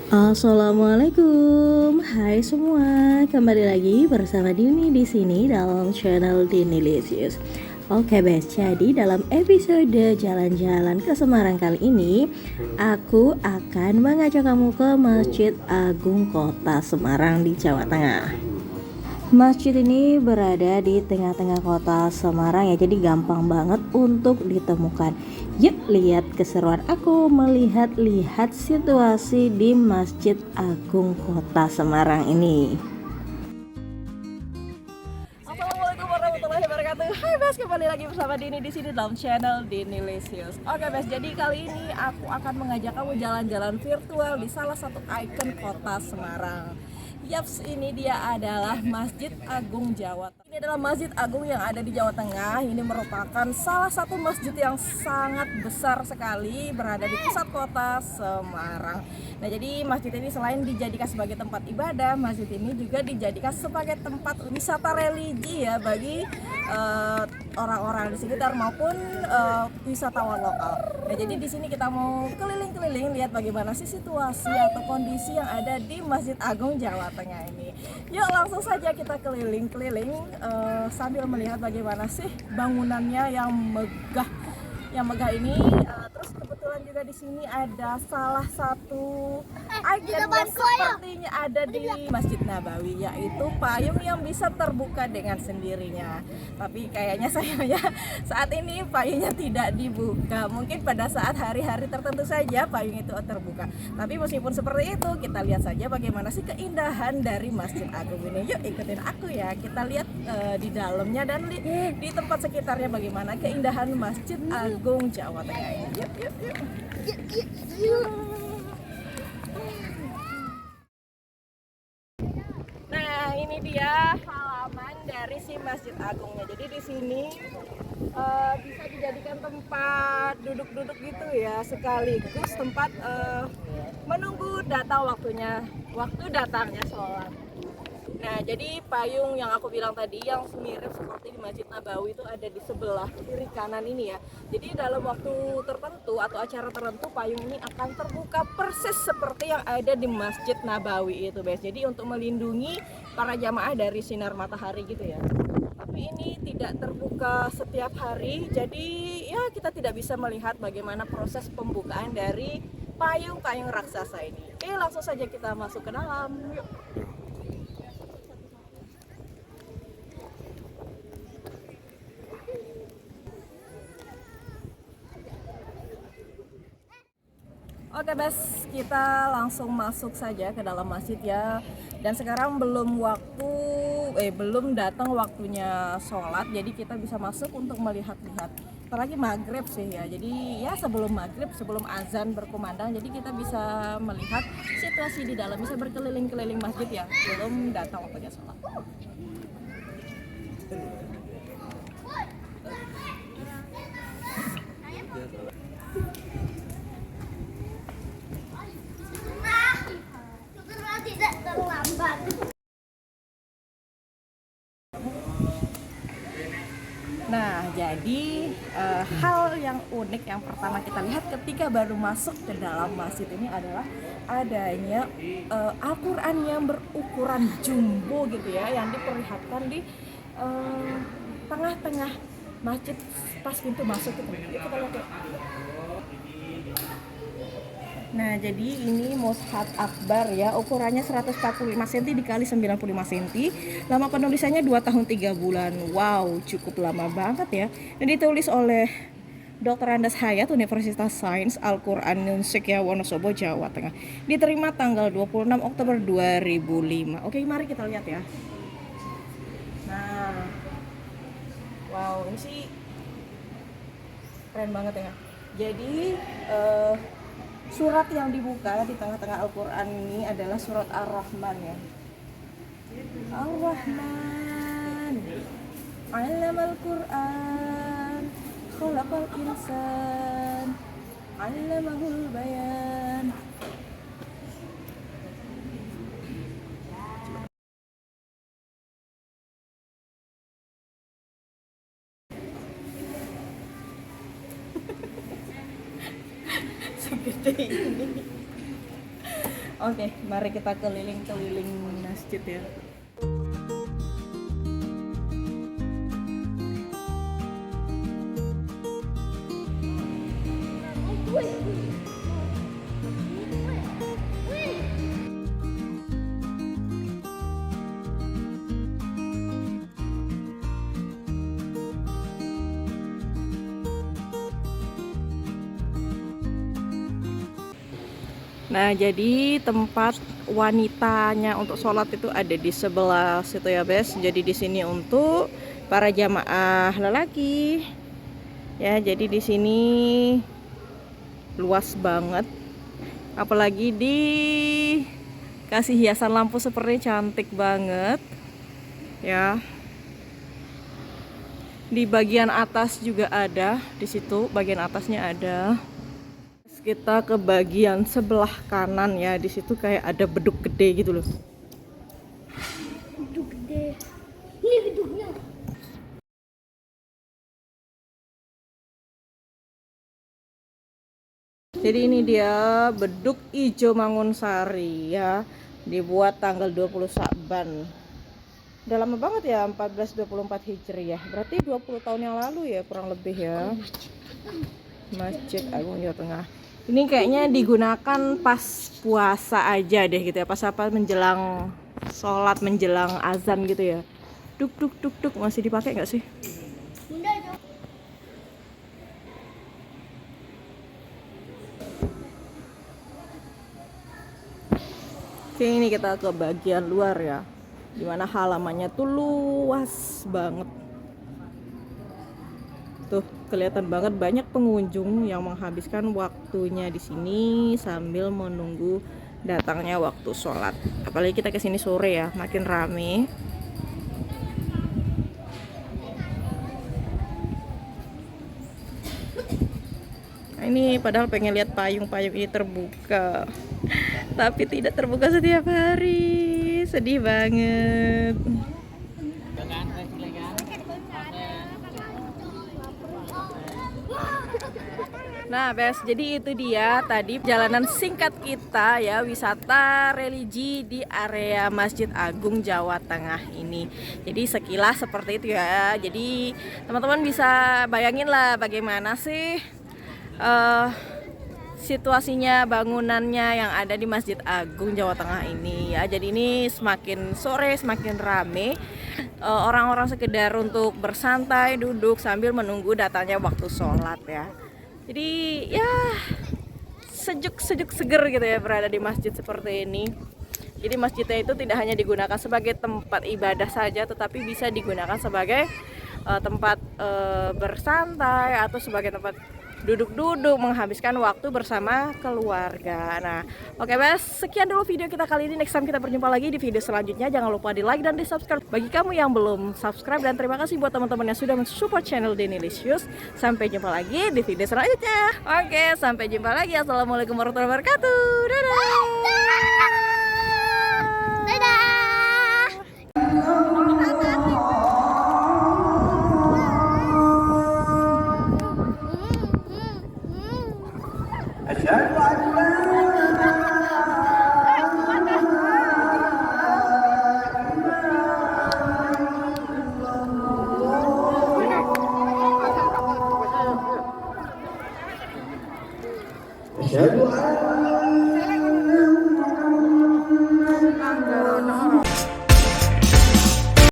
Assalamualaikum, hai semua, kembali lagi bersama Dini di sini dalam channel Dinilisius. Oke guys, jadi dalam episode jalan-jalan ke Semarang kali ini, aku akan mengajak kamu ke Masjid Agung Kota Semarang di Jawa Tengah. Masjid ini berada di tengah-tengah kota Semarang ya, jadi gampang banget untuk ditemukan. Yuk lihat keseruan aku melihat-lihat situasi di Masjid Agung Kota Semarang ini. Assalamualaikum warahmatullahi wabarakatuh. Hai Bes, kembali lagi bersama Dini di sini dalam channel Dinilisius. Oke Bes, jadi kali ini aku akan mengajak kamu jalan-jalan virtual di salah satu ikon kota Semarang. Yaps, ini dia adalah Masjid Agung Jawa Tengah. Ini adalah Masjid Agung yang ada di Jawa Tengah. Ini merupakan salah satu masjid yang sangat besar sekali, berada di pusat kota Semarang. Nah, jadi masjid ini selain dijadikan sebagai tempat ibadah, masjid ini juga dijadikan sebagai tempat wisata religi ya bagi orang-orang di sekitar maupun wisatawan lokal. Nah, jadi di sini kita mau keliling-keliling lihat bagaimana sih situasi atau kondisi yang ada di Masjid Agung Jawa Tengah ini. Yuk langsung saja kita keliling-keliling sambil melihat bagaimana sih bangunannya yang megah. Yang megah ini terus kebetulan juga di sini ada salah satu ikon yang sepertinya ada di Masjid Nabawi, yaitu payung yang bisa terbuka dengan sendirinya. Tapi kayaknya sayangnya saat ini payungnya tidak dibuka. Mungkin pada saat hari-hari tertentu saja payung itu terbuka. Tapi meskipun seperti itu, kita lihat saja bagaimana sih keindahan dari Masjid Agung ini. Yuk ikutin aku ya, kita lihat di dalamnya dan di tempat sekitarnya bagaimana keindahan Masjid Agung Jawa Tengah ini. Yuk, yuk, yuk. Nah, ini dia halaman dari si Masjid Agungnya. Jadi di sini bisa dijadikan tempat duduk-duduk gitu ya, sekaligus tempat menunggu waktu datangnya sholat. Nah, jadi payung yang aku bilang tadi yang mirip seperti di Masjid Nabawi itu ada di sebelah kiri kanan ini ya. Jadi dalam waktu tertentu atau acara tertentu payung ini akan terbuka persis seperti yang ada di Masjid Nabawi itu, guys. Jadi untuk melindungi para jamaah dari sinar matahari gitu ya. Tapi ini tidak terbuka setiap hari, jadi ya kita tidak bisa melihat bagaimana proses pembukaan dari payung-payung raksasa ini. Oke, langsung saja kita masuk ke dalam. Yuk. Oke Bes, kita langsung masuk saja ke dalam masjid ya. Dan sekarang belum datang waktunya sholat, jadi kita bisa masuk untuk melihat-lihat. Apalagi maghrib sih ya, jadi ya sebelum maghrib, sebelum azan berkumandang, jadi kita bisa melihat situasi di dalam, bisa berkeliling-keliling masjid ya, belum datang waktunya sholat. Nah, jadi hal yang unik yang pertama kita lihat ketika baru masuk ke dalam masjid ini adalah adanya Al-Quran yang berukuran jumbo gitu ya, yang diperlihatkan di tengah-tengah masjid pas pintu masuk gitu. Yuk kita lihat yuk. Nah, jadi ini mushaf akbar ya, ukurannya 145 cm dikali 95 cm. Lama penulisannya 2 tahun 3 bulan. Wow, cukup lama banget ya. Dan ditulis oleh Dr. Andas Hayat, Universitas Sains Al-Quran Nunsik ya, Wonosobo, Jawa Tengah. Diterima tanggal 26 Oktober 2005. Oke, mari kita lihat ya. Nah, wow, ini sih keren banget ya. Jadi surat yang dibuka di tengah-tengah Al-Quran ini adalah surat Ar-Rahman ya. Ar-Rahman 'allamal Qur'an khalaqal insan 'allamahul bayan. segede ini. Oke, mari kita keliling-keliling masjid ya. Nah, jadi tempat wanitanya untuk sholat itu ada di sebelah situ ya, Bes. Jadi di sini untuk para jamaah lelaki. Ya, jadi di sini luas banget. Apalagi dikasih hiasan lampu seperti cantik banget. Ya. Di bagian atas juga ada, di situ bagian atasnya ada. Kita ke bagian sebelah kanan ya, di situ kayak ada beduk gede gitu loh. Beduk gede. Ini beduknya. Jadi ini dia beduk ijo Mangunsari ya, dibuat tanggal 20 Syakban. Udah lama banget ya, 1424 Hijriah. Berarti 20 tahun yang lalu ya kurang lebih ya. Masjid Agung Jawa Tengah. Ini kayaknya digunakan pas puasa aja deh gitu ya, pas apa menjelang sholat, menjelang azan gitu ya. Duk duk duk duk, masih dipakai nggak sih? Oke, ini kita ke bagian luar ya, dimana halamannya tuh luas banget. Tuh kelihatan banget banyak pengunjung yang menghabiskan waktunya di sini sambil menunggu datangnya waktu sholat. Apalagi kita kesini sore ya, makin rame. Nah, ini padahal pengen lihat payung-payung ini terbuka, tapi tidak terbuka setiap hari. Sedih banget. Nah, Bes, jadi itu dia tadi perjalanan singkat kita ya, wisata religi di area Masjid Agung Jawa Tengah ini. Jadi sekilas seperti itu ya. Jadi teman-teman bisa bayangin lah bagaimana sih situasinya, bangunannya yang ada di Masjid Agung Jawa Tengah ini ya. Jadi ini semakin sore semakin rame, orang-orang sekedar untuk bersantai, duduk sambil menunggu datangnya waktu sholat ya. Jadi ya sejuk-sejuk seger gitu ya berada di masjid seperti ini. Jadi masjidnya itu tidak hanya digunakan sebagai tempat ibadah saja, tetapi bisa digunakan sebagai tempat bersantai atau sebagai tempat duduk-duduk menghabiskan waktu bersama keluarga. Nah, oke Bes, sekian dulu video kita kali ini. Next time kita berjumpa lagi di video selanjutnya. Jangan lupa di like dan di subscribe bagi kamu yang belum subscribe, dan terima kasih buat teman-teman yang sudah mensupport channel Denilicious. Sampai jumpa lagi di video selanjutnya. Oke, sampai jumpa lagi. Assalamualaikum warahmatullahi wabarakatuh. Dadah. أشهد أن